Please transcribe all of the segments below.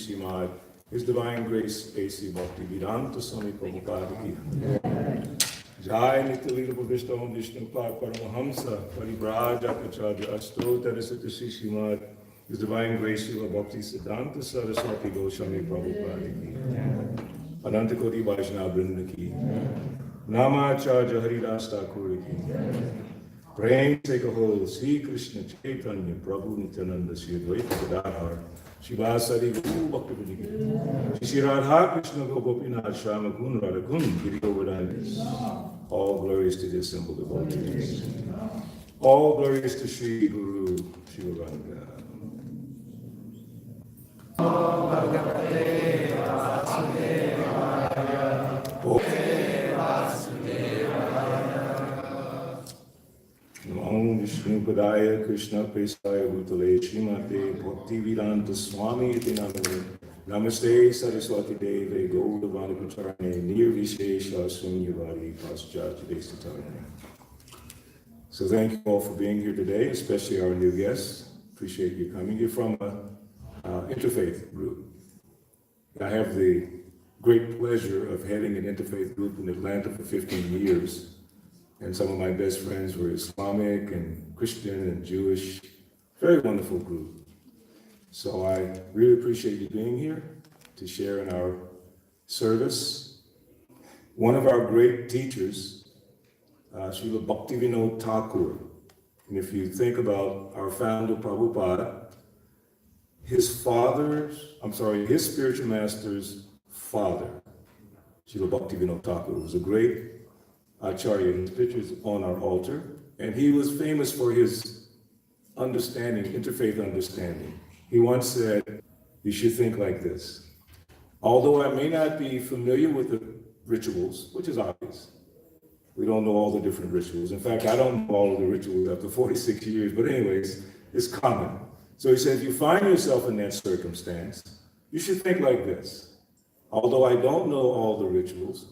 Shrimad, His Divine Grace A.C. Bhaktivedanta Swami Prabhupada ki. Jai Nityalila Bhavishta Om Vishnu Pad Paramahamsa Paribraja Pacharya Asto Tarasita Shrimad, His Divine Grace Srila Bhakti Siddhanta Saraswati Goswami Prabhupada ki. Ananta Koti Vaishnava Vrinda ki. Namacharya Haridas Thakur ki. Prem se kaho Sri Krishna Chaitanya Prabhu Nityananda Sri Advaita Gadadhar Shivasari Guru Bhakti Pujiki Shri Radha Krishna Gopinath Shama Gun Radha Gun Giri Govardhanis. All glories to the assembled devotees. All glories to Sri Guru Shivaranga. Om Vishnu Padaya Krishna Pesaya Bhutale Srimate Bhaktivedanta Swami Iti Namane Namaste Saraswati Deve Gaudavani Pacharane Nirvishesha Sunyavari Paschatya Desatarane. So thank you all for being here today, especially our new guests. Appreciate you coming. You're from an interfaith group. I have the great pleasure of heading an interfaith group in Atlanta for 15 years. And some of my best friends were Islamic and Christian and Jewish. Very wonderful group. So I really appreciate you being here to share in our service. One of our great teachers, Srila Bhaktivinoda Thakur. And if you think about our founder, Prabhupada, his spiritual master's father, Srila Bhaktivinoda Thakur, was a great Acharya. His picture's on our altar, and he was famous for his understanding, interfaith understanding. He once said, you should think like this. Although I may not be familiar with the rituals, which is obvious, we don't know all the different rituals. In fact, I don't know all of the rituals after 46 years, but anyways, it's common. So he said, if you find yourself in that circumstance, you should think like this. Although I don't know all the rituals,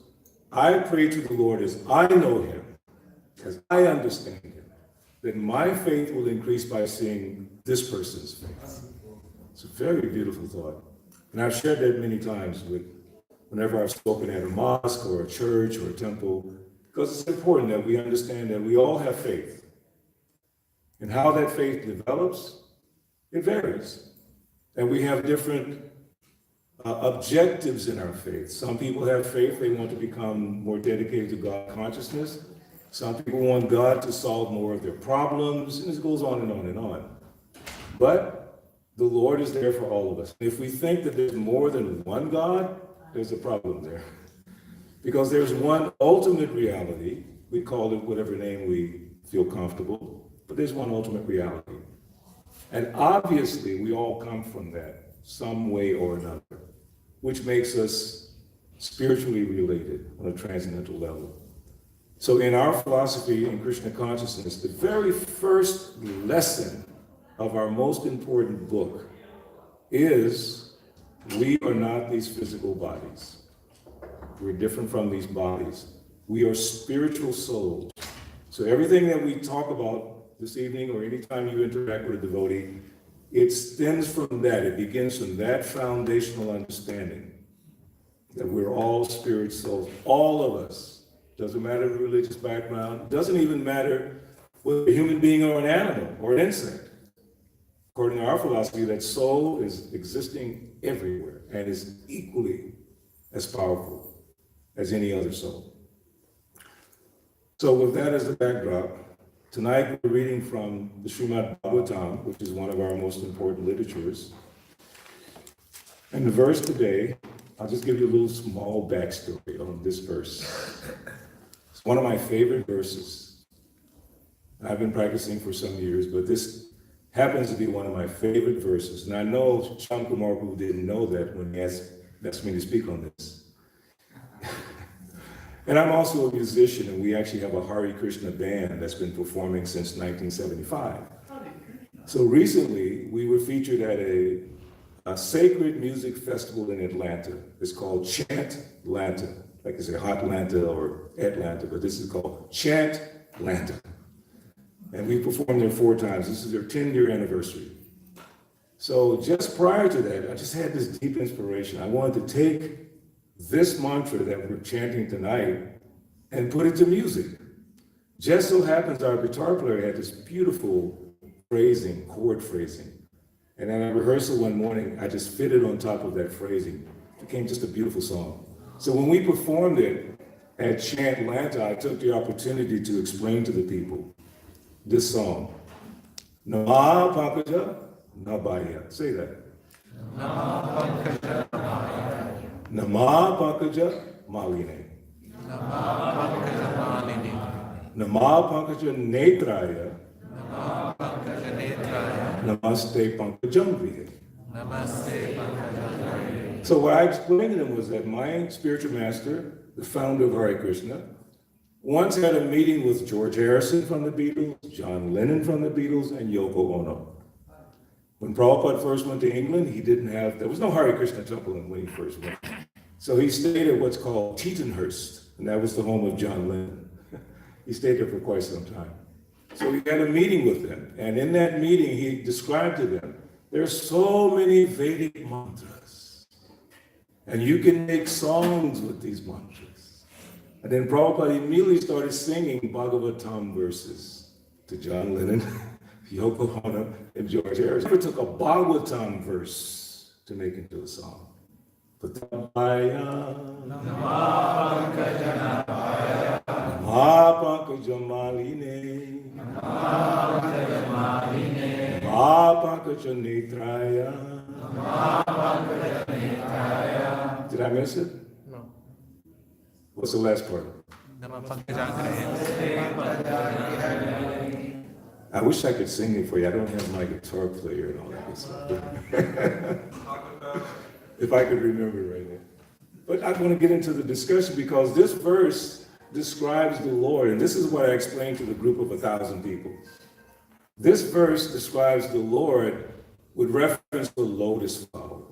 I pray to the Lord as I know him, as I understand him, that my faith will increase by seeing this person's faith. It's a very beautiful thought. And I've shared that many times whenever I've spoken at a mosque or a church or a temple, because it's important that we understand that we all have faith. And how that faith develops, it varies. And we have different objectives in our faith. Some people have faith, they want to become more dedicated to God consciousness. Some people want God to solve more of their problems, and it goes on and on and on. But the Lord is there for all of us. If we think that there's more than one God, there's a problem there. Because there's one ultimate reality, we call it whatever name we feel comfortable, but there's one ultimate reality. And obviously, we all come from that, some way or another, which makes us spiritually related on a transcendental level. So in our philosophy in Krishna consciousness, the very first lesson of our most important book is we are not these physical bodies. We're different from these bodies. We are spiritual souls. So everything that we talk about this evening or anytime you interact with a devotee, it stems from that. It begins from that foundational understanding that we're all spirit souls, all of us. Doesn't matter the religious background, doesn't even matter whether a human being or an animal or an insect. According to our philosophy, that soul is existing everywhere and is equally as powerful as any other soul. So with that as the backdrop, tonight we're reading from the Srimad Bhagavatam, which is one of our most important literatures. And the verse today, I'll just give you a little small backstory on this verse. It's one of my favorite verses. I've been practicing for some years, but this happens to be one of my favorite verses. And I know Shankumar Prabhu didn't know that when he asked me to speak on this. And I'm also a musician, and we actually have a Hare Krishna band that's been performing since 1975. So recently, we were featured at a sacred music festival in Atlanta. It's called Chant Atlanta, like it's a Hot Atlanta or Atlanta, but this is called Chant Atlanta. And we performed there 4 times. This is their 10-year anniversary. So just prior to that, I just had this deep inspiration. I wanted to take this mantra that we're chanting tonight and put it to music. Just so happens our guitar player had this beautiful phrasing, chord phrasing. And at a rehearsal one morning, I just fitted on top of that phrasing. It became just a beautiful song. So when we performed it at Chant Atlanta, I took the opportunity to explain to the people this song. Nama Pankaja Nabaya. Say that. Nama Pankaja Nabaya. Nama Pankaja Maline. Nama Pankaja Maline. Nama Pankaja Netraya. Nama Pankaja Netraya. Namaste Pankajamriya. Namaste Pankajamriya. So what I explained to them was that my spiritual master, the founder of Hare Krishna, once had a meeting with George Harrison from the Beatles, John Lennon from the Beatles, and Yoko Ono. When Prabhupada first went to England, there was no Hare Krishna temple when he first went. So he stayed at what's called Tetonhurst, and that was the home of John Lennon. He stayed there for quite some time. So he had a meeting with them, and in that meeting, he described to them, there's so many Vedic mantras, and you can make songs with these mantras. And then Prabhupada immediately started singing Bhagavatam verses to John Lennon, Yoko Ono, and George Harrison. He never took a Bhagavatam verse to make it into a song. But Namah Pankaja Nabaya, Namah Pankaja Maline, Namah Pankaja Maline, Namah Pankaja Netraya, Namah Pankaja Netraya. Did I miss it? No. What's the last part? Nama Pankaja. I wish I could sing it for you. I don't have my guitar player and all that good stuff. If I could remember right now. But I want to get into the discussion because this verse describes the Lord, and this is what I explained to the group of 1,000 people. This verse describes the Lord with reference to the lotus flower.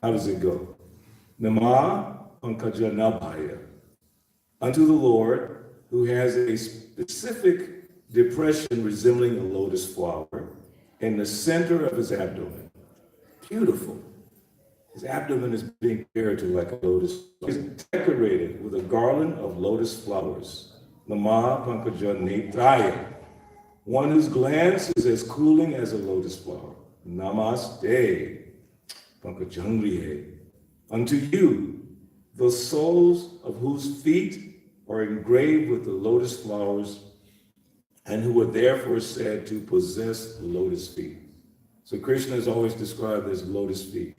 How does it go? Nama Pankaja Nabhaya. Unto the Lord, who has a specific depression resembling a lotus flower in the center of his abdomen. Beautiful. His abdomen is being compared to like a lotus. He's decorated with a garland of lotus flowers. Nama Pankaja Netraya. One whose glance is as cooling as a lotus flower. Namaste Pankajamriya. Unto you, the soles of whose feet are engraved with the lotus flowers and who are therefore said to possess the lotus feet. So Krishna is always described as lotus feet.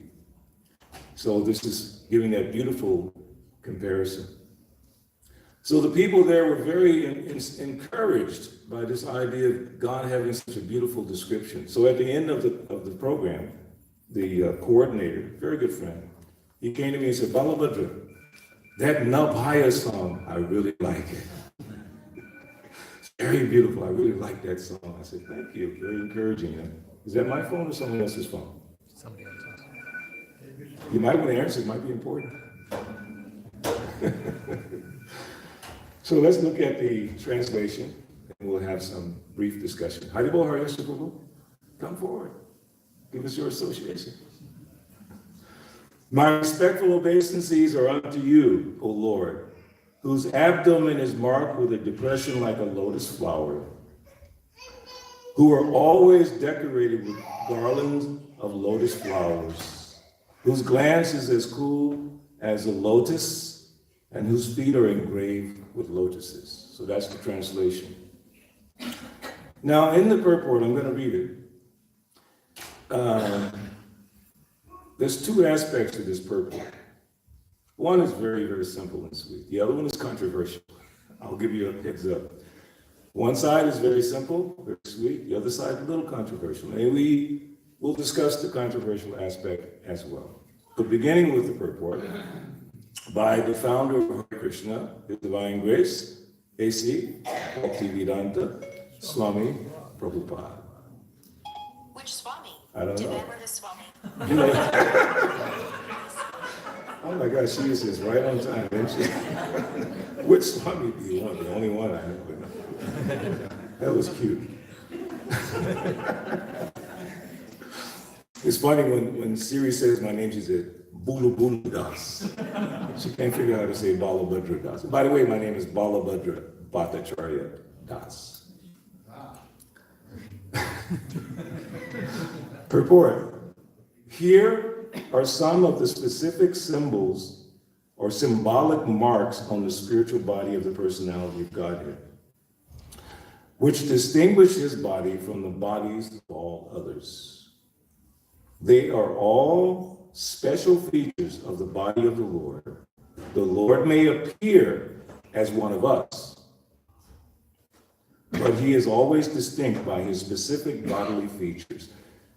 So this is giving that beautiful comparison. So the people there were very encouraged by this idea of God having such a beautiful description. So at the end of the program, the coordinator, very good friend, he came to me and said, Balabhadra, that Nabhaya song, I really like it. It's very beautiful. I really like that song. I said, thank you. Very encouraging. Is that my phone or someone else's phone? Somebody else's. You might want to answer. It might be important. So let's look at the translation, and we'll have some brief discussion. Haribol Hariyasha Prabhu, come forward. Give us your association. My respectful obeisances are unto you, O Lord, whose abdomen is marked with a depression like a lotus flower, who are always decorated with garlands of lotus flowers, whose glance is as cool as a lotus, and whose feet are engraved with lotuses. So that's the translation. Now, in the purport, I'm going to read it. There's two aspects to this purport. One is very, very simple and sweet. The other one is controversial. I'll give you a heads up. One side is very simple, very sweet. The other side is a little controversial. And we will discuss the controversial aspect as well. But beginning with the purport, by the founder of Hare Krishna, His Divine Grace, A.C. Bhaktivedanta Swami Prabhupada. Which Swami? I don't know. Devamrita Swami. You know, oh my gosh, she is right on time, isn't she? Which Swami do you want? The only one I know. That was cute. It's funny when Siri says my name, she said, Bulu Bulu Das. She can't figure out how to say Balabhadra Das. By the way, my name is Balabhadra Bhattacharya Das. Purport. Here are some of the specific symbols or symbolic marks on the spiritual body of the personality of Godhead, which distinguish his body from the bodies of all others. They are all special features of the body of the Lord. The Lord may appear as one of us, but he is always distinct by his specific bodily features.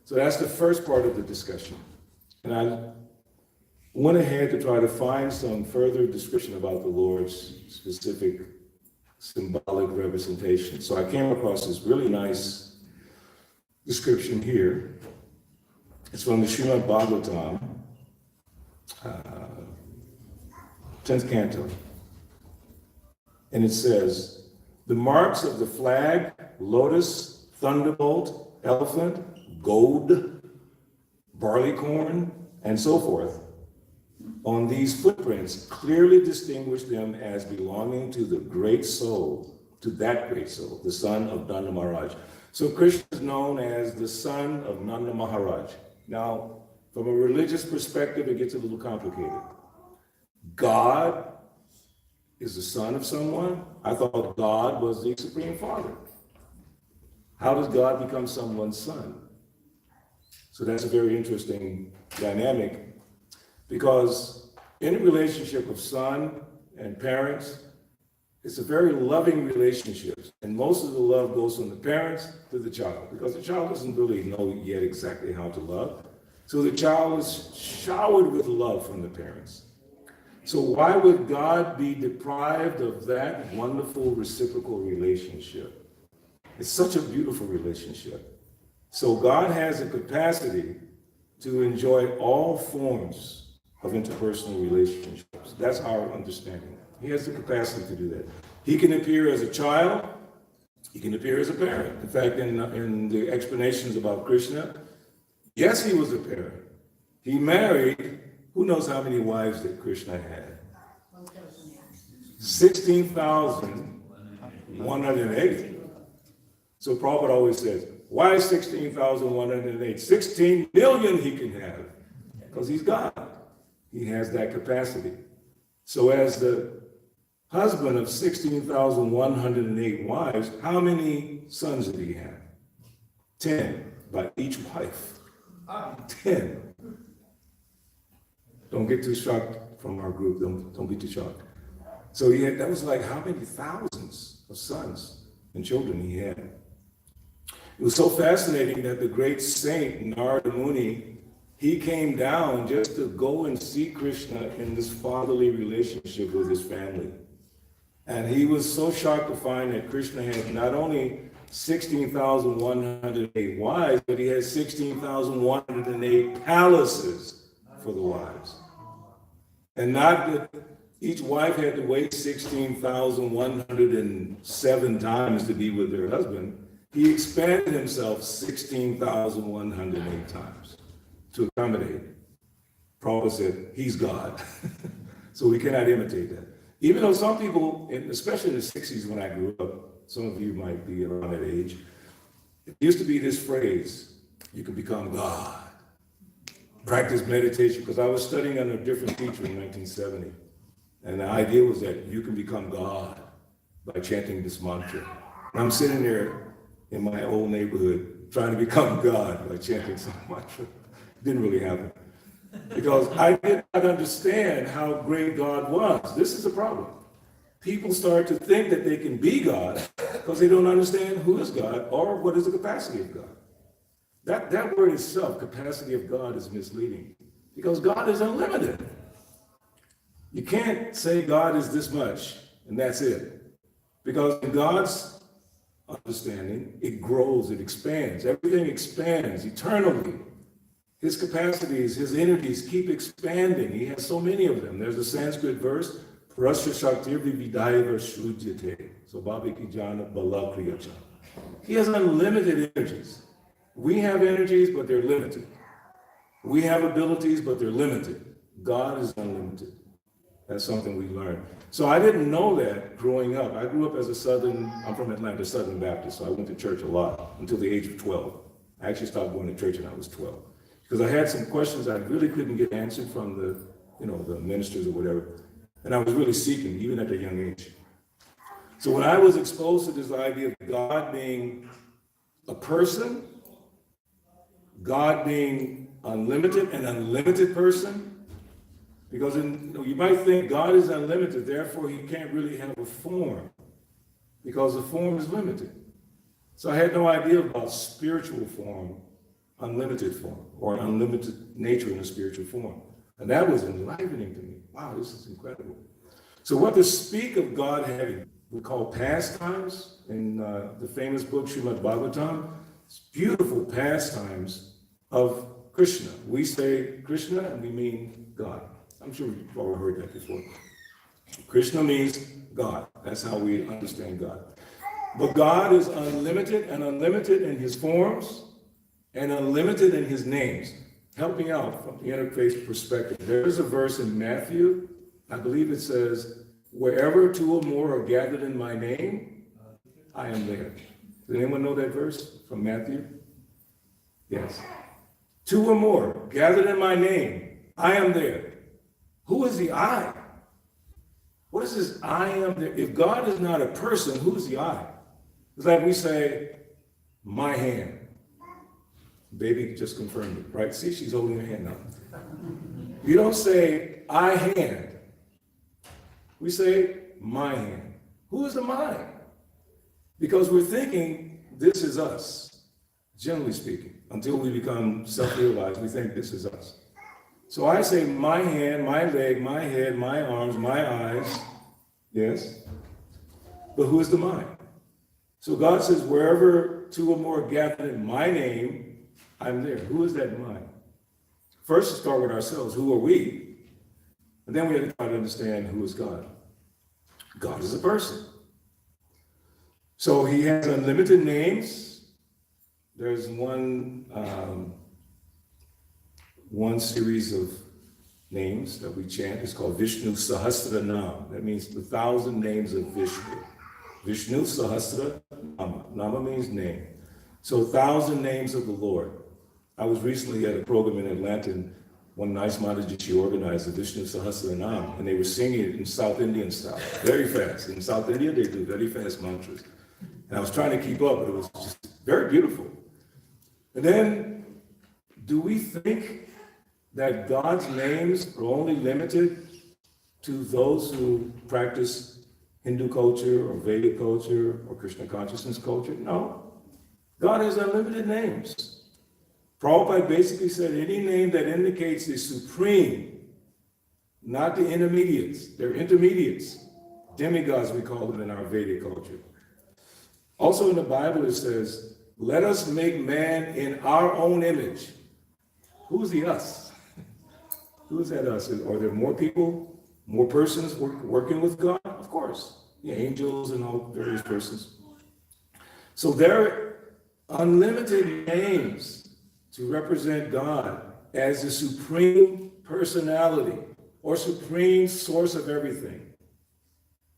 So that's the first part of the discussion. And I went ahead to try to find some further description about the Lord's specific symbolic representation. So I came across this really nice description here. It's from the Srimad Bhagavatam, 10th canto. And it says, the marks of the flag, lotus, thunderbolt, elephant, gold, barleycorn, and so forth, on these footprints clearly distinguish them as belonging to the great soul, to that great soul, the son of Nanda Maharaj. So Krishna is known as the son of Nanda Maharaj. Now, from a religious perspective, it gets a little complicated. God is the son of someone? I thought God was the Supreme Father. How does God become someone's son? So that's a very interesting dynamic, because in a relationship of son and parents, it's a very loving relationship. And most of the love goes from the parents to the child, because the child doesn't really know yet exactly how to love. So the child is showered with love from the parents. So why would God be deprived of that wonderful reciprocal relationship? It's such a beautiful relationship. So God has a capacity to enjoy all forms of interpersonal relationships. That's our understanding. He has the capacity to do that. He can appear as a child. He can appear as a parent. In fact, in the explanations about Krishna, yes, he was a parent. He married, who knows how many wives that Krishna had? 16,108. So Prabhupada always says, why 16,108? 16 million he can have, because he's God. He has that capacity. So as the husband of 16,108 wives, how many sons did he have? 10 by each wife. 10. Don't get too shocked from our group. Don't be too shocked. So that was like how many thousands of sons and children he had. It was so fascinating that the great saint Narada Muni, he came down just to go and see Krishna in this fatherly relationship with his family. And he was so shocked to find that Krishna had not only 16,108 wives, but he had 16,108 palaces for the wives. And not that each wife had to wait 16,107 times to be with their husband. He expanded himself 16,108 times to accommodate. Prabhupada said, he's God. So we cannot imitate that. Even though some people, especially in the 60s when I grew up, some of you might be around that age, it used to be this phrase, you can become God. Practice meditation, because I was studying under a different teacher in 1970. And the idea was that you can become God by chanting this mantra. And I'm sitting there in my old neighborhood trying to become God by chanting some mantra. It didn't really happen. Because I did not understand how great God was. This is a problem. People start to think that they can be God because they don't understand who is God or what is the capacity of God. That word itself, capacity of God, is misleading because God is unlimited. You can't say God is this much and that's it. Because in God's understanding, it grows, it expands. Everything expands eternally. His capacities, his energies keep expanding. He has so many of them. There's a Sanskrit verse, Prasya Shaktir Vidaiva Shrujyate. So Bhabiki Jana Bala Kriyacha. He has unlimited energies. We have energies, but they're limited. We have abilities, but they're limited. God is unlimited. That's something we learn. So I didn't know that growing up. I grew up as I'm from Atlanta, Southern Baptist, so I went to church a lot until the age of 12. I actually stopped going to church when I was 12. Because I had some questions I really couldn't get answered from the ministers or whatever. And I was really seeking, even at a young age. So when I was exposed to this idea of God being a person, God being unlimited, an unlimited person, because you might think God is unlimited, therefore he can't really have a form, because the form is limited. So I had no idea about spiritual form, unlimited form, or an unlimited nature in a spiritual form. And that was enlivening to me. Wow, this is incredible. So what to speak of God having, we call pastimes in the famous book Srimad Bhagavatam, it's beautiful pastimes of Krishna. We say Krishna and we mean God. I'm sure you've all heard that before. Krishna means God. That's how we understand God. But God is unlimited and unlimited in his forms and unlimited in his names. Help me out from the interfaith perspective. There is a verse in Matthew, I believe it says, wherever two or more are gathered in my name, I am there. Does anyone know that verse from Matthew? Yes. Two or more gathered in my name, I am there. Who is the I? What is this I am there? If God is not a person, who's the I? It's like we say, my hand. Baby just confirmed it, right? See, she's holding her hand up. You don't say, I hand. We say, my hand. Who is the mine? Because we're thinking, this is us, generally speaking. Until we become self-realized, we think this is us. So I say my hand, my leg, my head, my arms, my eyes, yes, but who is the mine? So God says, wherever two or more are gathered in my name, I'm there. Who is that mine? First, to start with ourselves. Who are we? And then we have to try to understand who is God. God is a person. So he has unlimited names. There's one series of names that we chant. It's called Vishnu Sahasranam. That means the 1,000 names of Vishnu. Vishnu Sahasra Nama. Nama means name. So 1,000 names of the Lord. I was recently at a program in Atlanta, and one nice Mataji, she organized the Vishnu Sahasranam, and they were singing it in South Indian style, very fast. In South India, they do very fast mantras. And I was trying to keep up, but it was just very beautiful. And then, do we think that God's names are only limited to those who practice Hindu culture or Vedic culture or Krishna consciousness culture? No. God has unlimited names. Prabhupada basically said any name that indicates the supreme, not the intermediates. They're intermediates. Demigods, we call them in our Vedic culture. Also in the Bible it says, let us make man in our own image. Who's the us? Who is that us? Are there more people, more persons working with God? Of course. The angels and all various persons. So there are unlimited names to represent God as the supreme personality or supreme source of everything.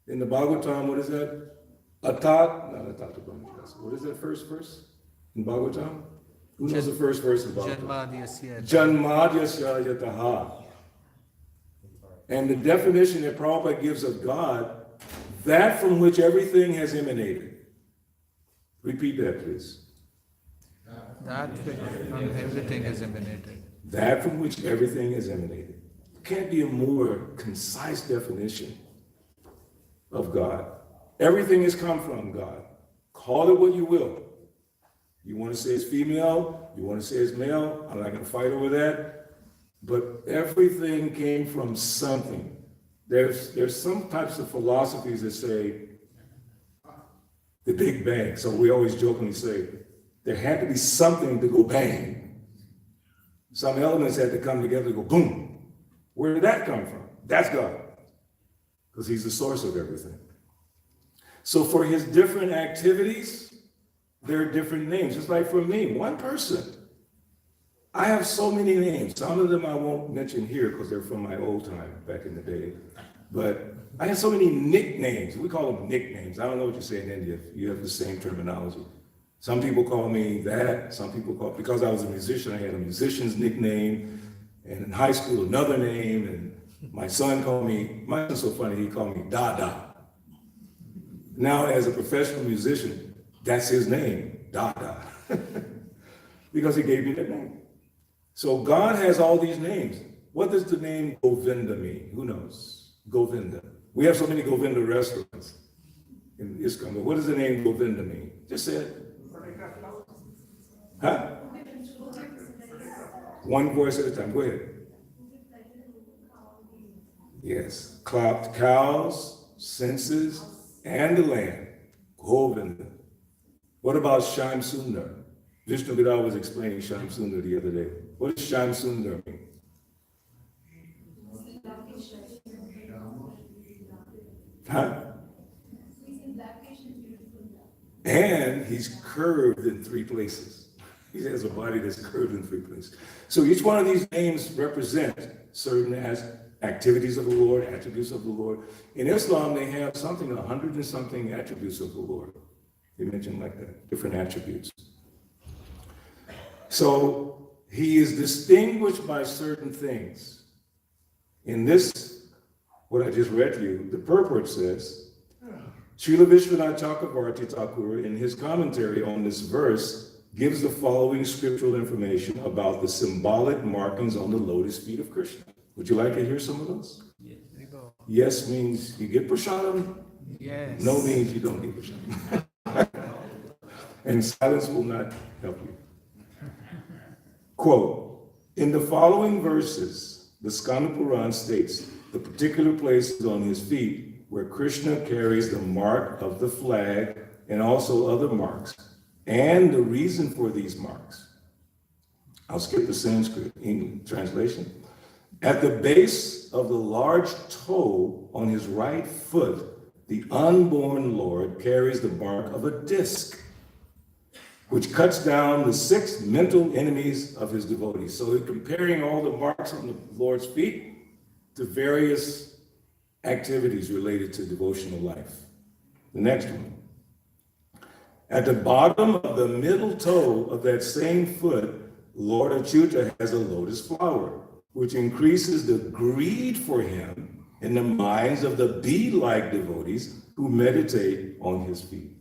In the Bhagavatam, what is that? What is that first verse in Bhagavatam? Who knows the first verse of Bhagavatam? Janmadyasya yataha. And the definition that Prabhupada gives of God, that from which everything has emanated. Repeat that, please. That from everything is emanated. That from which everything is emanated. There can't be a more concise definition of God. Everything has come from God. Call it what you will. You want to say it's female, you want to say it's male, I'm not going to fight over that. But everything came from something. There's some types of philosophies that say the Big Bang. So we always jokingly say, there had to be something to go bang. Some elements had to come together to go boom. Where did that come from? That's God. Because he's the source of everything. So for his different activities, there are different names. Just like for me, one person. I have so many names. Some of them I won't mention here because they're from my old time back in the day. But I have so many nicknames. We call them nicknames. I don't know what you say in India. You have the same terminology. Some people call me that. Some people call, because I was a musician, I had a musician's nickname. And in high school, another name. And my son's so funny, he called me Dada. Now, as a professional musician, that's his name, Dada. Because he gave me that name. So God has all these names. What does the name Govinda mean? Who knows? Govinda. We have so many Govinda restaurants in ISKCON, but what does the name Govinda mean? Just say it. Huh? One voice at a time. Go ahead. Yes. Cows, senses, and the land. Govinda. What about Shyam Sundar? Vishnu Vidal was explaining Shyam Sundar the other day. What does Shyam Sundar mean? Huh? And he's curved in 3 places. He has a body that's curved in 3 places. So each one of these names represent certain activities of the Lord, attributes of the Lord. In Islam, they have 100 and something attributes of the Lord. They mentioned like that, different attributes. So he is distinguished by certain things. In this, what I just read to you, the purport says, Srila Vishwanath Chakravarti Thakur, in his commentary on this verse, gives the following scriptural information about the symbolic markings on the lotus feet of Krishna. Would you like to hear some of those? Yes. Yes means you get prasadam. Yes. No means you don't get prasadam. And silence will not help you. Quote, in the following verses, the Skanda Puran states the particular places on his feet where Krishna carries the mark of the flag and also other marks, and the reason for these marks. I'll skip the Sanskrit in translation. At the base of the large toe on his right foot, the unborn Lord carries the mark of a disc, which cuts down the 6 mental enemies of his devotees. So he's comparing all the marks on the Lord's feet to various activities related to devotional life. The next one. At the bottom of the middle toe of that same foot, Lord Achyuta has a lotus flower, which increases the greed for him in the minds of the bee-like devotees who meditate on his feet.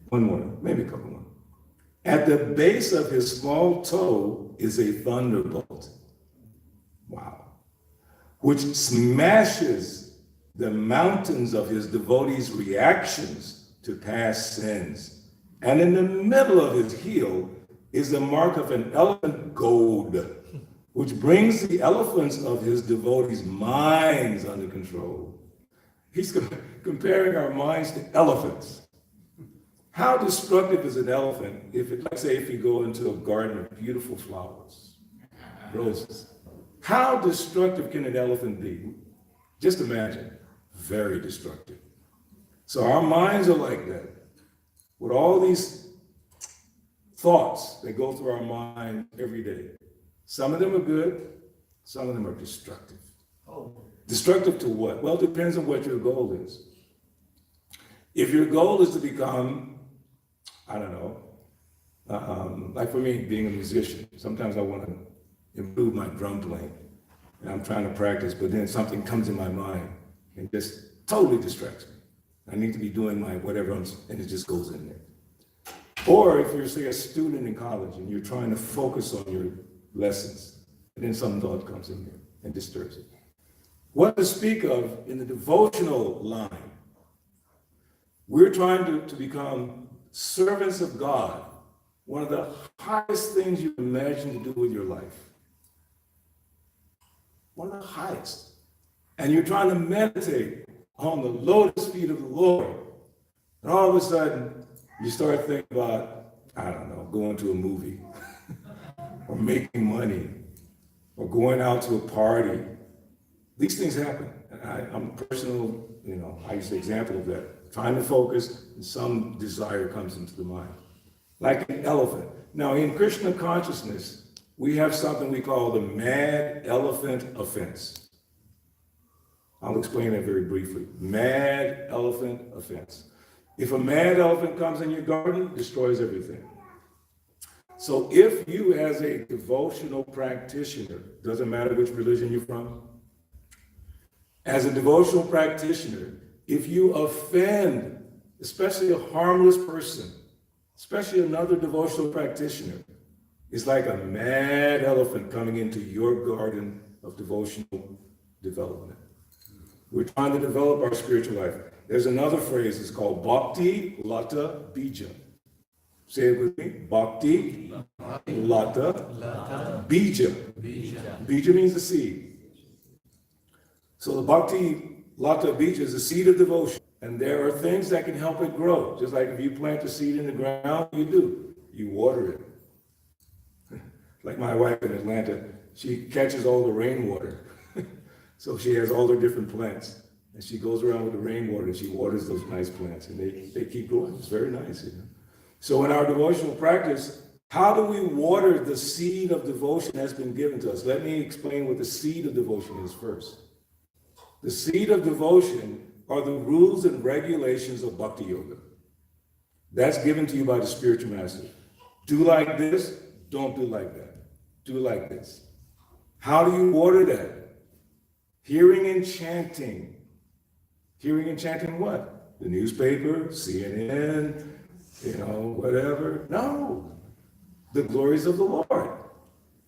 One more, maybe a couple more. At the base of his small toe is a thunderbolt. Wow. Which smashes the mountains of his devotees' reactions to past sins. And in the middle of his heel is the mark of an elephant goad, which brings the elephants of his devotees' minds under control. He's comparing our minds to elephants. How destructive is an elephant if, let's say, if you go into a garden of beautiful flowers, roses? How destructive can an elephant be? Just imagine, very destructive. So our minds are like that. With all these thoughts that go through our mind every day. Some of them are good, some of them are destructive. Destructive to what? Well, it depends on what your goal is. If your goal is to become, I don't know, like for me, being a musician, sometimes I want to improve my drum playing. And I'm trying to practice, but then something comes in my mind and just totally distracts me. I need to be doing my whatever, and it just goes in there. Or if you're, say, a student in college and you're trying to focus on your lessons, and then some thought comes in there and disturbs it. What to speak of in the devotional line? We're trying to become servants of God, one of the highest things you can imagine to do with your life. One of the highest. And you're trying to meditate on the lotus feet of the Lord. And all of a sudden, you start thinking about, I don't know, going to a movie, or making money, or going out to a party. These things happen. I'm a personal, I use the example of that. Trying to focus, and some desire comes into the mind. Like an elephant. Now, in Krishna consciousness, we have something we call the mad elephant offense. I'll explain that very briefly. Mad elephant offense. If a mad elephant comes in your garden, destroys everything. So if you as a devotional practitioner, doesn't matter which religion you're from, as a devotional practitioner, if you offend, especially a harmless person, especially another devotional practitioner, it's like a mad elephant coming into your garden of devotional development. We're trying to develop our spiritual life. There's another phrase, it's called Bhakti Lata Bija. Say it with me. Bhakti Lata Bija. Bija means the seed. So the Bhakti Lata Bija is the seed of devotion. And there are things that can help it grow. Just like if you plant a seed in the ground, you do. You water it. Like my wife in Atlanta, she catches all the rainwater. So she has all her different plants. And she goes around with the rainwater and she waters those nice plants. And they keep growing. It's very nice, you know. So in our devotional practice, how do we water the seed of devotion that's been given to us? Let me explain what the seed of devotion is first. The seed of devotion are the rules and regulations of Bhakti Yoga. That's given to you by the spiritual master. Do like this, don't do like that. Do like this. How do you water that? Hearing and chanting. Hearing and chanting what? The newspaper, CNN, whatever. No. The glories of the Lord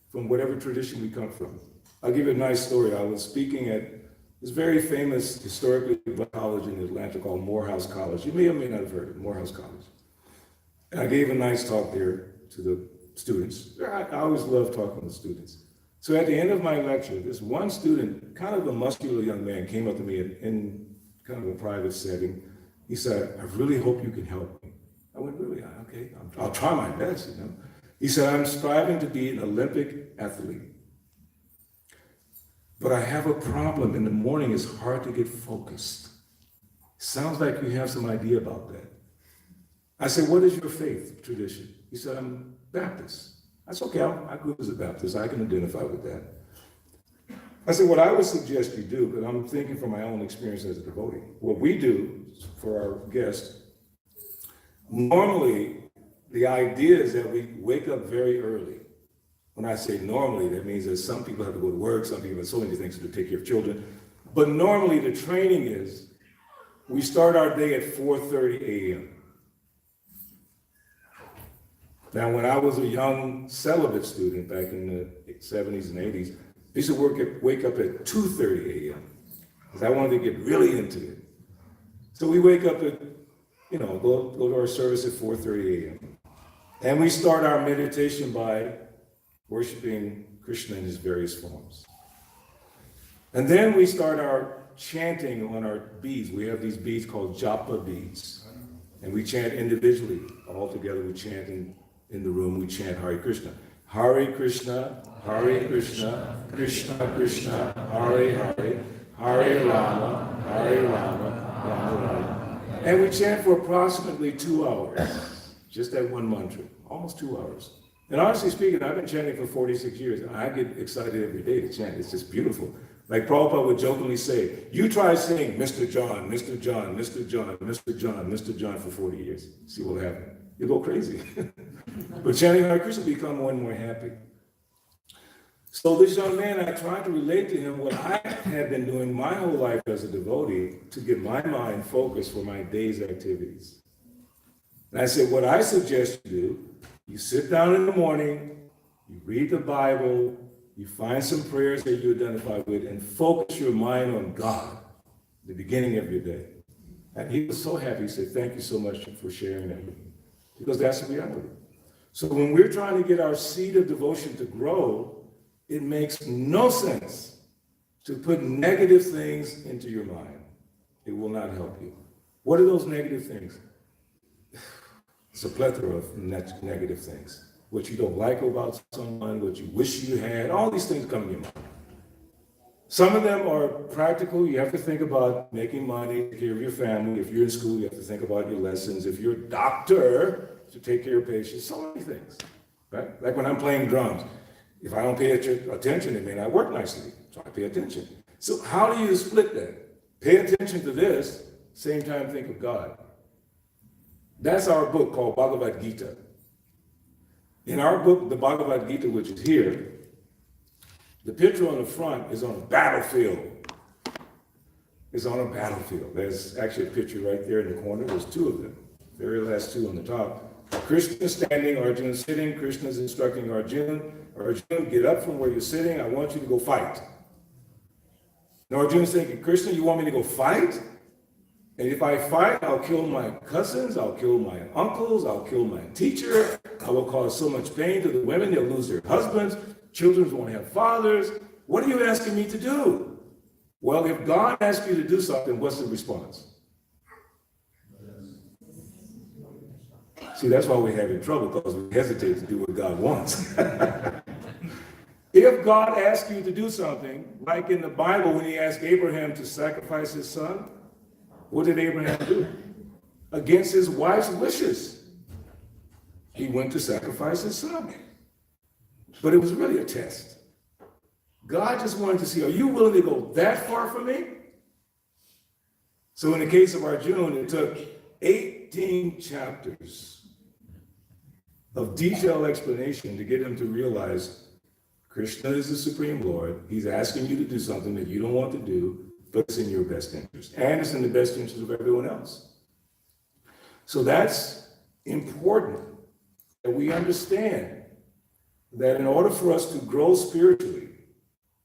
from whatever tradition we come from. I'll give you a nice story. I was speaking at this very famous historically black college in Atlanta called Morehouse College. You may or may not have heard of it, Morehouse College. And I gave a nice talk there to the students. I always love talking to students. So at the end of my lecture, this one student, kind of a muscular young man, came up to me in kind of a private setting. He said, I really hope you can help me. I went, really? Okay, I'll try my best, you know. He said, I'm striving to be an Olympic athlete. But I have a problem. In the morning, it's hard to get focused. Sounds like you have some idea about that. I said, what is your faith tradition? He said, I'm Baptist. That's okay, I grew up as a Baptist. I can identify with that. I said, what I would suggest you do, because I'm thinking from my own experience as a devotee, what we do for our guests, normally the idea is that we wake up very early. When I say normally, that means that some people have to go to work, some people have so many things to take care of children. But normally the training is, we start our day at 4:30 a.m. Now, when I was a young celibate student back in the 70s and 80s, I used to wake up at 2:30 a.m. because I wanted to get really into it. So we wake up at, go to our service at 4:30 a.m. And we start our meditation by worshiping Krishna in his various forms. And then we start our chanting on our beads. We have these beads called japa beads. And we chant individually. All together we chant in the room, we chant Hare Krishna. Hare Krishna, Krishna Krishna, Hare Hare, Hare Rama, Rama Rama. And we chant for approximately 2 hours. Just that one mantra, almost 2 hours. And honestly speaking, I've been chanting for 46 years, and I get excited every day to chant. It's just beautiful. Like Prabhupada would jokingly say, you try saying Mr. John, Mr. John, Mr. John, Mr. John, Mr. John for 40 years. See what will happen. You go crazy. But chanting Hare Krishna become more and more happy. So this young man, I tried to relate to him what I had been doing my whole life as a devotee to get my mind focused for my day's activities. And I said, what I suggest you do, you sit down in the morning, you read the Bible, you find some prayers that you identify with, and focus your mind on God, the beginning of your day. And he was so happy. He said, thank you so much for sharing that with me. Because that's the reality. So when we're trying to get our seed of devotion to grow, it makes no sense to put negative things into your mind. It will not help you. What are those negative things? It's a plethora of negative things. What you don't like about someone, what you wish you had, all these things come in your mind. Some of them are practical. You have to think about making money, take care of your family. If you're in school, you have to think about your lessons. If you're a doctor, to take care of patients, so many things. right? Like when I'm playing drums, if I don't pay attention, it may not work nicely, so I pay attention. So how do you split that? Pay attention to this, same time think of God. That's our book called Bhagavad Gita. In our book, the Bhagavad Gita, which is here, the picture on the front is on a battlefield. It's on a battlefield. There's actually a picture right there in the corner. There's two of them, very last two on the top. Krishna standing, Arjuna sitting. Krishna is instructing Arjuna. Arjuna, get up from where you're sitting. I want you to go fight. And Arjuna's thinking, Krishna, you want me to go fight? And if I fight, I'll kill my cousins, I'll kill my uncles, I'll kill my teacher. I will cause so much pain to the women, they'll lose their husbands. Children won't have fathers. What are you asking me to do? Well, if God asks you to do something, what's the response? See, that's why we're having trouble, because we hesitate to do what God wants. If God asks you to do something, like in the Bible when he asked Abraham to sacrifice his son, what did Abraham do? Against his wife's wishes, he went to sacrifice his son. But it was really a test. God just wanted to see, are you willing to go that far for me? So in the case of Arjuna, it took 18 chapters of detailed explanation to get him to realize Krishna is the Supreme Lord. He's asking you to do something that you don't want to do, but it's in your best interest. And it's in the best interest of everyone else. So that's important that we understand that in order for us to grow spiritually,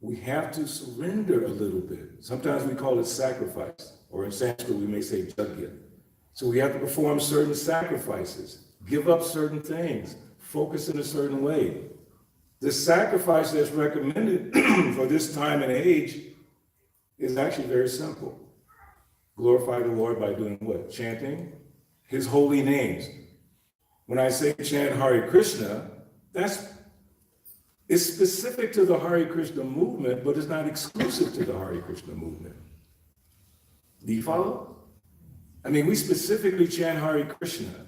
we have to surrender a little bit. Sometimes we call it sacrifice, or in Sanskrit we may say yajna. So we have to perform certain sacrifices, give up certain things, focus in a certain way. The sacrifice that's recommended for this time and age is actually very simple. Glorify the Lord by doing what? Chanting his holy names. When I say chant Hare Krishna, it's specific to the Hare Krishna movement, but it's not exclusive to the Hare Krishna movement. Do you follow? I mean, we specifically chant Hare Krishna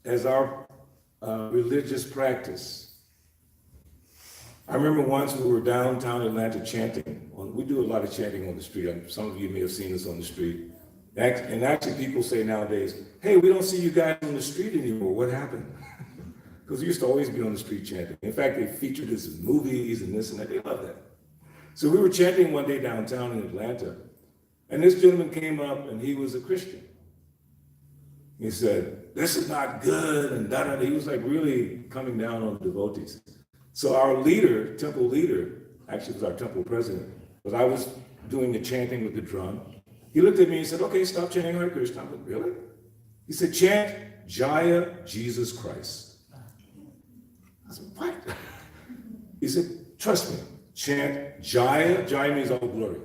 as our religious practice. I remember once we were downtown Atlanta chanting. We do a lot of chanting on the street. Some of you may have seen us on the street. And actually people say nowadays, hey, we don't see you guys on the street anymore. What happened? Because we used to always be on the street chanting. In fact, they featured us in movies and this and that. They love that. So we were chanting one day downtown in Atlanta. And this gentleman came up and he was a Christian. He said, this is not good, and da-da-da. He was like really coming down on the devotees. So our leader, temple leader, actually was our temple president, because I was doing the chanting with the drum. He looked at me and said, okay, stop chanting Hare Krishna. I went, really? He said, chant Jaya Jesus Christ. I said, what? He said, trust me, chant Jaya. Jaya means all glory.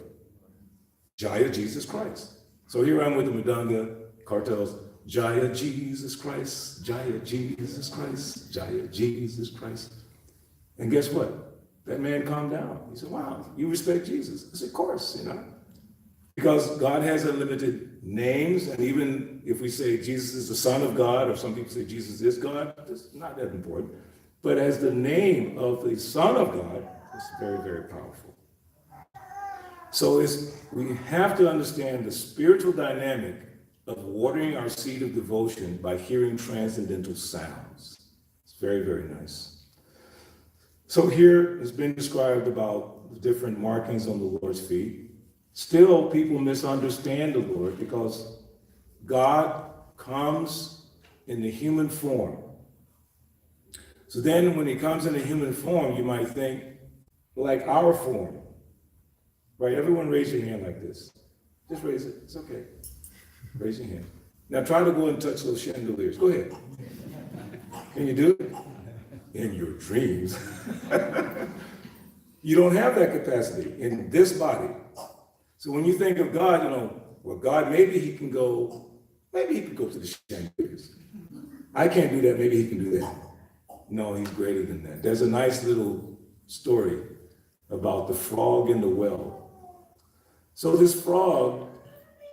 Jaya Jesus Christ. So here I'm with the Madanga cartels. Jaya Jesus Christ, Jaya Jesus Christ, Jaya Jesus Christ. And guess what? That man calmed down. He said, wow, you respect Jesus? I said, of course, because God has unlimited names, and even if we say Jesus is the Son of God, or some people say Jesus is God, it's not that important. But as the name of the Son of God, it's very, very powerful. So we have to understand the spiritual dynamic of watering our seed of devotion by hearing transcendental sounds. It's very, very nice. So here has been described about the different markings on the Lord's feet. Still, people misunderstand the Lord because God comes in the human form. So then when he comes in the human form, you might think, like our form. Right? Everyone raise your hand like this. Just raise it. It's okay. Raise your hand. Now try to go and touch those chandeliers. Go ahead. Can you do it? In your dreams. You don't have that capacity in this body. So when you think of God, well, God, maybe he could go to the chandeliers. I can't do that, maybe he can do that. No, he's greater than that. There's a nice little story about the frog in the well. So this frog,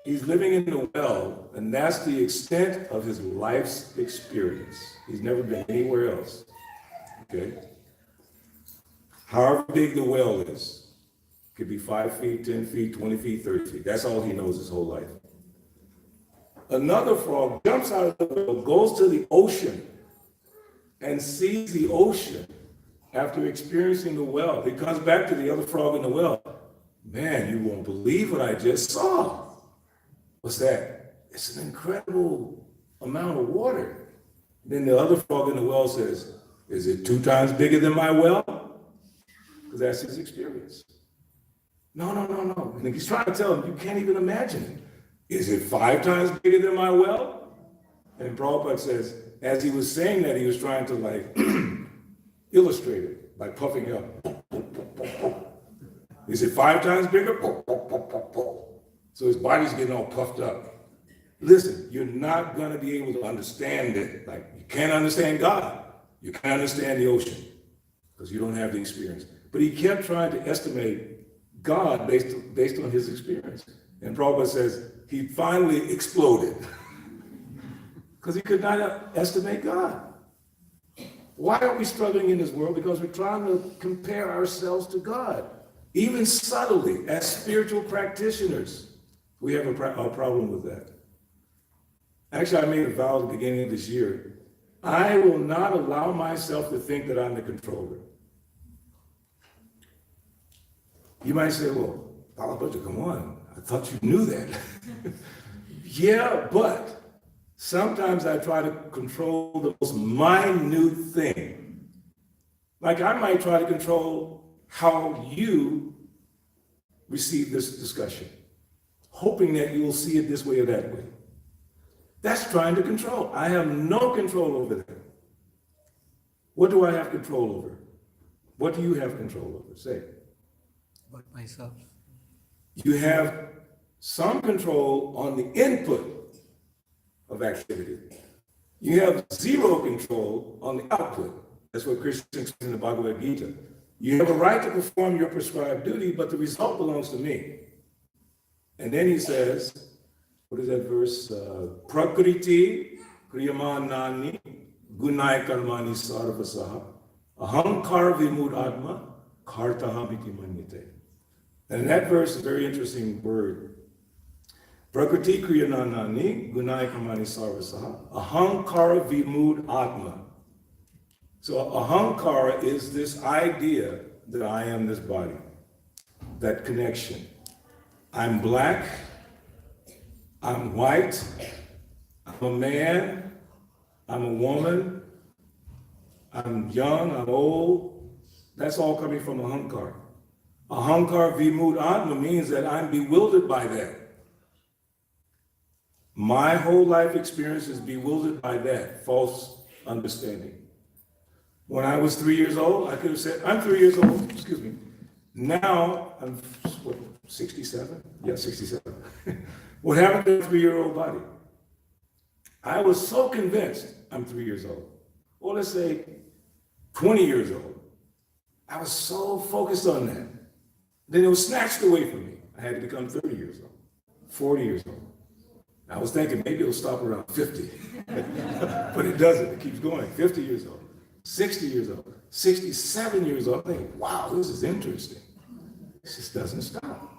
he's living in the well, and that's the extent of his life's experience. He's never been anywhere else. okay? However big the well is, could be 5 feet, 10 feet, 20 feet, 30 feet. That's all he knows his whole life. Another frog jumps out of the well, goes to the ocean, and sees the ocean after experiencing the well. He comes back to the other frog in the well. Man, you won't believe what I just saw. What's that? It's an incredible amount of water. Then the other frog in the well says, is it 2 times bigger than my well? Because that's his experience. No. And he's trying to tell him, you can't even imagine it. Is it 5 times bigger than my well? And Prabhupada says, as he was saying that, he was trying to like illustrate it by puffing up. Is it 5 times bigger? So his body's getting all puffed up. Listen, you're not going to be able to understand it. Like, you can't understand God. You can't understand the ocean because you don't have the experience. But he kept trying to estimate God based on his experience. And Prabhupada says he finally exploded because he could not estimate God. Why are we struggling in this world? Because we're trying to compare ourselves to God. Even subtly, as spiritual practitioners, we have a problem with that. Actually, I made a vow at the beginning of this year. I will not allow myself to think that I'm the controller. You might say, well, Balabhadra, come on. I thought you knew that. Yeah, but sometimes I try to control the most minute thing. Like I might try to control how you receive this discussion, hoping that you will see it this way or that way. That's trying to control. I have no control over that. What do I have control over? What do you have control over? Say. About myself. You have some control on the input of activity. You have zero control on the output. That's what Krishna says in the Bhagavad Gita. You have a right to perform your prescribed duty, but the result belongs to me. And then he says, what is that verse? Prakriti kriyamanani gunai karmani sarvasaha ahankar vimud atma kartahamiti manyate. And in that verse, a very interesting word. Prakriti kriyamanani gunai karmani sarvasaha ahankar vimud atma. So ahankara is this idea that I am this body, that connection. I'm black, I'm white, I'm a man, I'm a woman, I'm young, I'm old. That's all coming from ahankara. Ahankara vimud atma means that I'm bewildered by that. My whole life experience is bewildered by that false understanding. When I was 3 years old, I could have said, I'm 3 years old, excuse me. Now, I'm, what, 67? Yeah, 67. What happened to a 3-year-old body? I was so convinced I'm 3 years old. Or let's say 20 years old. I was so focused on that. Then it was snatched away from me. I had to become 30 years old, 40 years old. I was thinking maybe it'll stop around 50. But it doesn't, it keeps going. 50 years old. 60 years old, 67 years old, I think, wow, this is interesting. It just doesn't stop.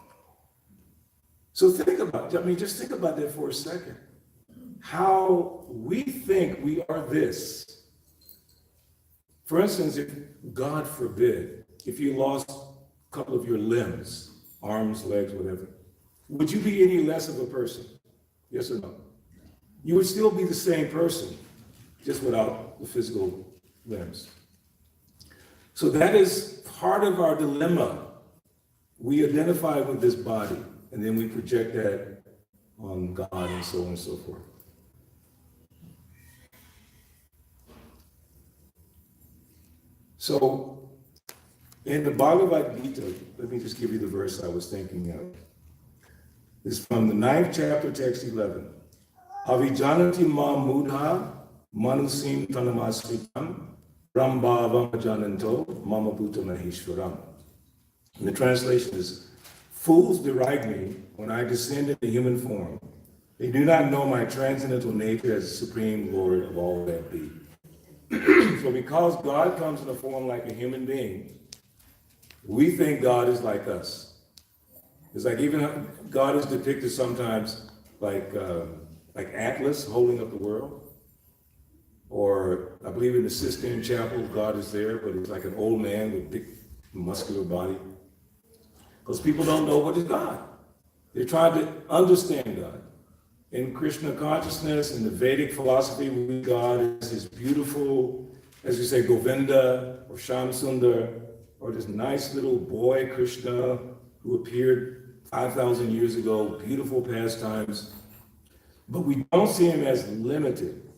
So think about, just think about that for a second. How we think we are this. For instance, if, God forbid, if you lost a couple of your limbs, arms, legs, whatever, would you be any less of a person? Yes or no? You would still be the same person, just without the physical limbs. So that is part of our dilemma. We identify with this body, and then we project that on God and so on and so forth. So in the Bhagavad Gita, let me just give you the verse I was thinking of. It's from the 9th chapter, text 11. Avijanati ma mudha manusim tanamasritam rambhavam jananto mama bhuta maheshwaram. And the translation is, fools deride me when I descend into human form. They do not know my transcendental nature as the supreme Lord of all that be. So because God comes in a form like a human being, we think God is like us. It's like even God is depicted sometimes like Atlas holding up the world. Or I believe in the Sistine Chapel, God is there, but he's like an old man with big muscular body. Because people don't know what is God. They're trying to understand God. In Krishna consciousness, in the Vedic philosophy, we see God as this beautiful, as you say, Govinda or Shamsundar, or this nice little boy Krishna who appeared 5,000 years ago, beautiful pastimes. But we don't see him as limited.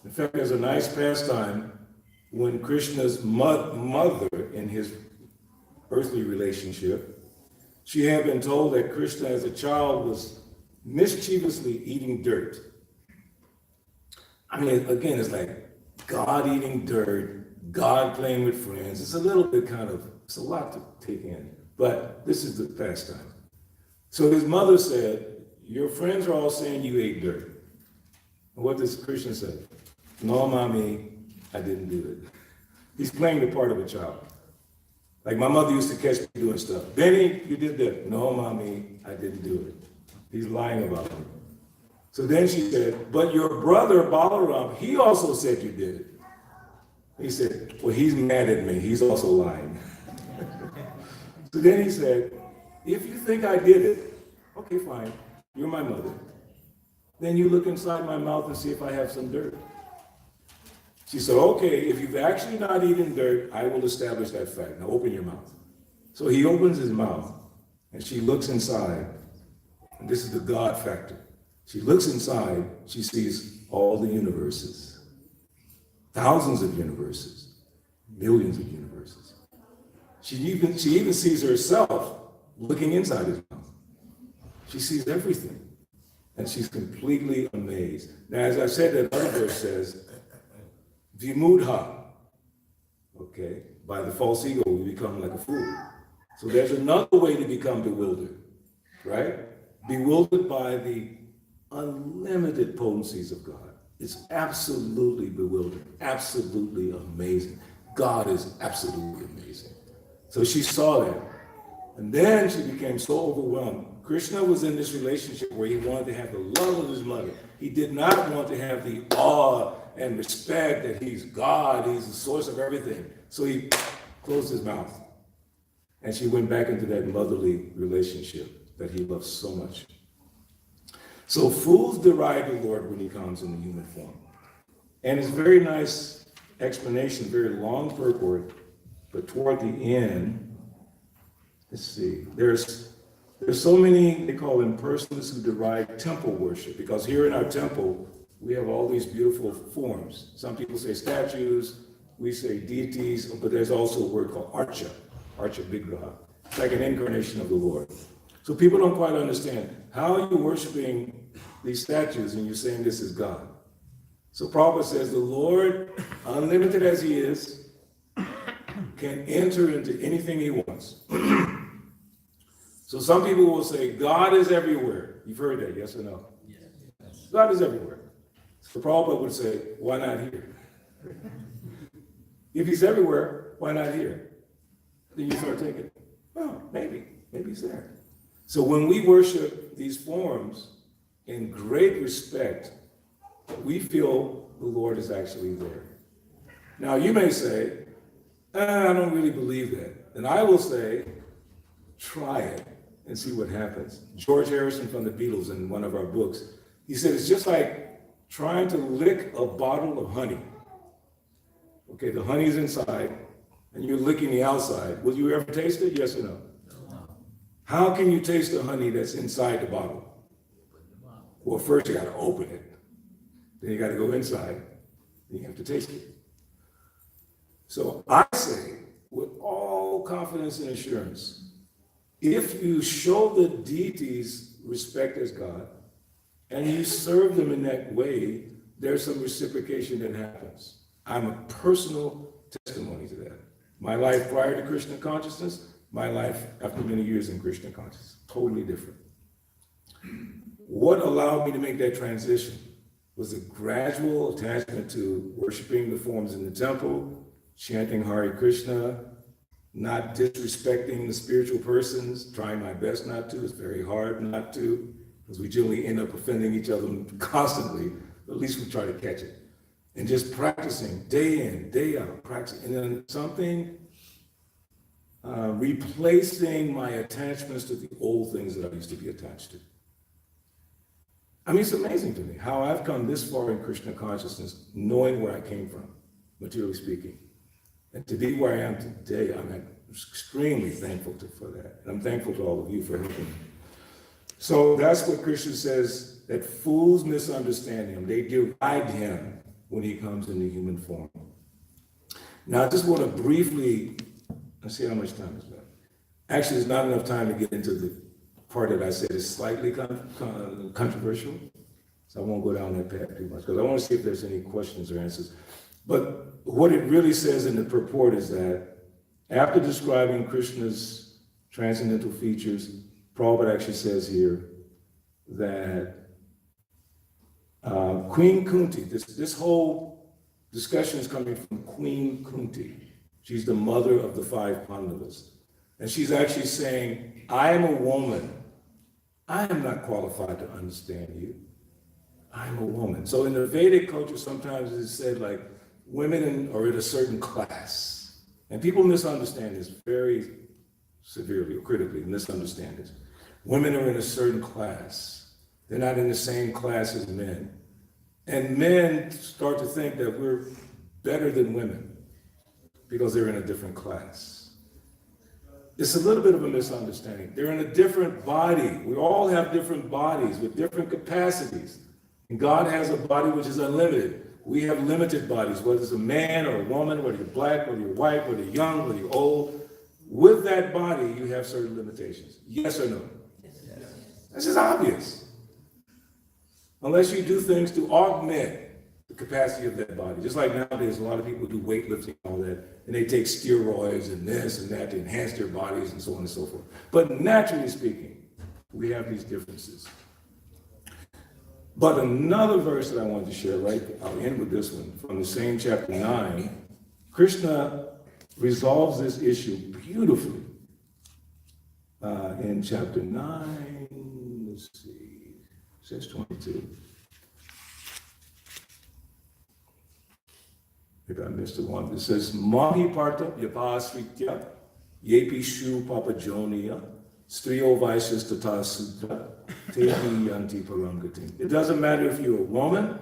In fact, there's a nice pastime when Krishna's mother, in his earthly relationship, she had been told that Krishna as a child was mischievously eating dirt. I mean, again, it's like God eating dirt, God playing with friends. It's a little bit it's a lot to take in, but this is the pastime. So his mother said, your friends are all saying you ate dirt. And what does Krishna say? No, mommy, I didn't do it. He's playing the part of a child. Like my mother used to catch me doing stuff. Benny, you did that. No, mommy, I didn't do it. He's lying about it. So then she said, but your brother Balaram, he also said you did it. He said, well, he's mad at me. He's also lying. So then he said, if you think I did it, okay, fine. You're my mother. Then you look inside my mouth and see if I have some dirt. She said, okay, if you've actually not eaten dirt, I will establish that fact. Now open your mouth. So he opens his mouth and she looks inside. And this is the God factor. She looks inside, she sees all the universes. Thousands of universes. Millions of universes. She even sees herself looking inside his mouth. She sees everything. And she's completely amazed. Now, as I said, that other verse says, Vimudha, okay, by the false ego, we become like a fool. So there's another way to become bewildered, right? Bewildered by the unlimited potencies of God. It's absolutely bewildering, absolutely amazing. God is absolutely amazing. So she saw that. And then she became so overwhelmed. Krishna was in this relationship where he wanted to have the love of his mother. He did not want to have the awe and respect that he's God, he's the source of everything. So he closed his mouth. And she went back into that motherly relationship that he loves so much. So fools deride the Lord when he comes in the human form. And it's a very nice explanation, very long purport, but toward the end, let's see, there's so many, they call them persons who deride temple worship, because here in our temple, we have all these beautiful forms. Some people say statues, we say deities, but there's also a word called archa vigraha. It's like an incarnation of the Lord. So people don't quite understand, how are you worshiping these statues and you're saying this is God? So Prabhupada says the Lord, unlimited as he is, can enter into anything he wants. So some people will say, God is everywhere. You've heard that, yes or no? Yes. God is everywhere. So Prabhupada would say, why not here? If he's everywhere, why not here? Then you start thinking, well, maybe he's there. So when we worship these forms in great respect, we feel the Lord is actually there. Now you may say, I don't really believe that. And I will say, try it and see what happens. George Harrison from the Beatles, in one of our books, he said it's just like trying to lick a bottle of honey. Okay, the honey's inside and you're licking the outside. Will you ever taste it? Yes or no? No. How can you taste the honey that's inside the bottle? Well, first you got to open it. Then you got to go inside. Then you have to taste it. So I say, with all confidence and assurance, if you show the deities respect as God, and you serve them in that way, there's some reciprocation that happens. I'm a personal testimony to that. My life prior to Krishna consciousness, my life after many years in Krishna consciousness, totally different. What allowed me to make that transition? was a gradual attachment to worshiping the forms in the temple, chanting Hare Krishna, not disrespecting the spiritual persons, trying my best not to. It's very hard not to, because we generally end up offending each other constantly. At least we try to catch it. And just practicing day in, day out, practicing. And then something, replacing my attachments to the old things that I used to be attached to. I mean, it's amazing to me how I've come this far in Krishna consciousness, knowing where I came from, materially speaking. And to be where I am today, I'm extremely thankful for that. And I'm thankful to all of you for helping me. So that's what Krishna says, that fools misunderstand him. They deride him when he comes in the human form. Now, I just want to briefly, let's see how much time is left. Actually, there's not enough time to get into the part that I said is slightly controversial. So I won't go down that path too much, because I want to see if there's any questions or answers. But what it really says in the purport is that after describing Krishna's transcendental features, Prabhupada actually says here that Queen Kunti, this whole discussion is coming from Queen Kunti. She's the mother of the 5 Pandavas. And she's actually saying, I am a woman. I am not qualified to understand you. I'm a woman. So in the Vedic culture, sometimes it's said like women are in a certain class. And people misunderstand this very severely or critically, misunderstand this. Women are in a certain class. They're not in the same class as men. And men start to think that we're better than women because they're in a different class. It's a little bit of a misunderstanding. They're in a different body. We all have different bodies with different capacities. And God has a body which is unlimited. We have limited bodies, whether it's a man or a woman, whether you're black, whether you're white, whether you're young, whether you're old. With that body, you have certain limitations. Yes or no? Yes. This is obvious. Unless you do things to augment the capacity of that body. Just like nowadays, a lot of people do weightlifting and all that, and they take steroids and this and that to enhance their bodies and so on and so forth. But naturally speaking, we have these differences. But another verse that I wanted to share, right, I'll end with this one, from the same chapter 9, Krishna resolves this issue beautifully in chapter 9, let's see, it says 22. Maybe I missed the one. It says, Mahi Parta Yapasritya Yepi Shu Papajonia Striyo Vaishas Tata Sudra Tehi Yanti Parangatim. It doesn't matter if you're a woman,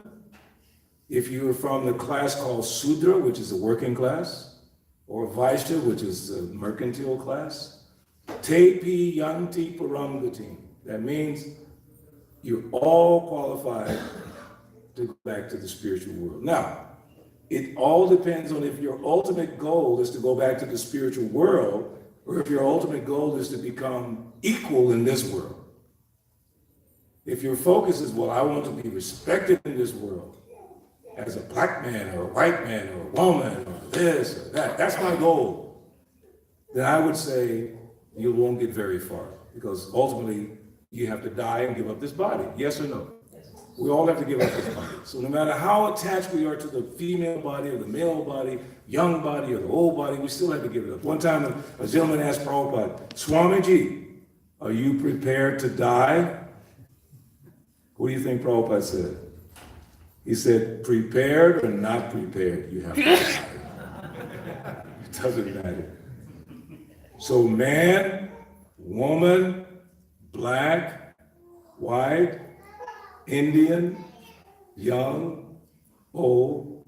if you're from the class called Sudra, which is a working class, or Vaishya, which is a mercantile class. Tepi Yanti Parangatim. That means you're all qualified to go back to the spiritual world. Now, it all depends on if your ultimate goal is to go back to the spiritual world, or if your ultimate goal is to become equal in this world. If your focus is, well, I want to be respected in this world as a black man or a white man or a woman or this or that, that's my goal, then I would say you won't get very far, because ultimately you have to die and give up this body. Yes or no? We all have to give up this body. So no matter how attached we are to the female body or the male body, young body or the old body, we still have to give it up. One time a gentleman asked Prabhupada, Swamiji, are you prepared to die? What do you think Prabhupada said? He said, prepared or not prepared, you have to die. It doesn't matter. So man, woman, black, white, Indian, young, old.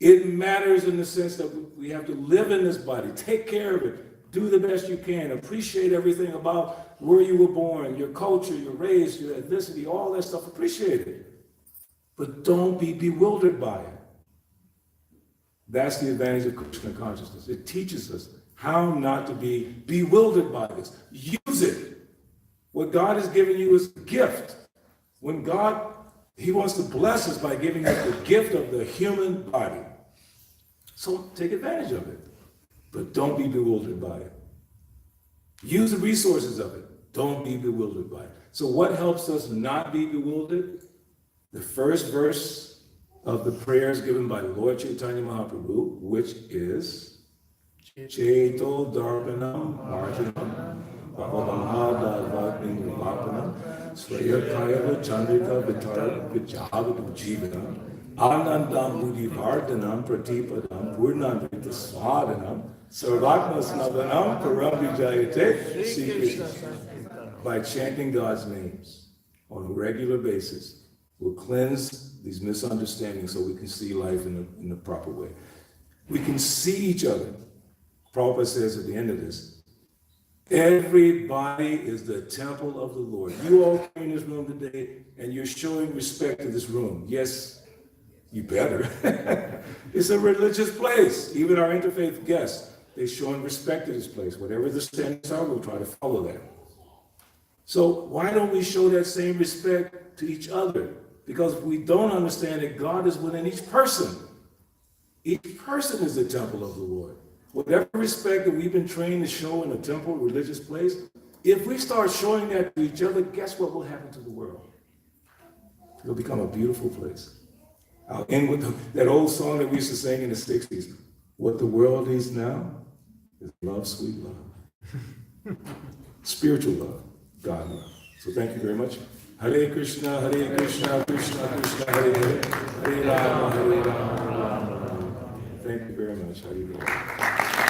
It matters in the sense that we have to live in this body, take care of it, do the best you can, appreciate everything about where you were born, your culture, your race, your ethnicity, all that stuff, appreciate it. But don't be bewildered by it. That's the advantage of Krishna consciousness. It teaches us how not to be bewildered by this. Use it. What God has given you is a gift. When God, he wants to bless us by giving us the gift of the human body. So take advantage of it, but don't be bewildered by it. Use the resources of it. Don't be bewildered by it. So what helps us not be bewildered? the first verse of the prayers given by Lord Chaitanya Mahaprabhu, which is Cheto Darpanam Marjanam Bhavamahadavatim Vapanam Swayakaya Chandrika Vitara Vijavadam Jivanam Anandam Buddhivardhanam Pratipadam Purnamrita Swadanam Sarvatma Snavanam Param Vijayate Sri Krishna. By chanting God's names on a regular basis, will cleanse these misunderstandings so we can see life in the proper way. We can see each other. Prabhupada says at the end of this, everybody is the temple of the Lord. You all came in this room today and you're showing respect to this room. Yes, you better. It's a religious place. Even our interfaith guests, they're showing respect to this place. Whatever the standards are, we'll try to follow that. So why don't we show that same respect to each other? Because we don't understand that God is within each person. Each person is the temple of the Lord. Whatever respect that we've been trained to show in a temple, religious place, if we start showing that to each other, guess what will happen to the world? It'll become a beautiful place. I'll end with that old song that we used to sing in the 60s. What the world needs now is love, sweet love. Spiritual love, God love. So thank you very much. Hare Krishna, Krishna Krishna, Hare Hare, Hare Rama, Rama, Rama. Thank you very much. How do you doing?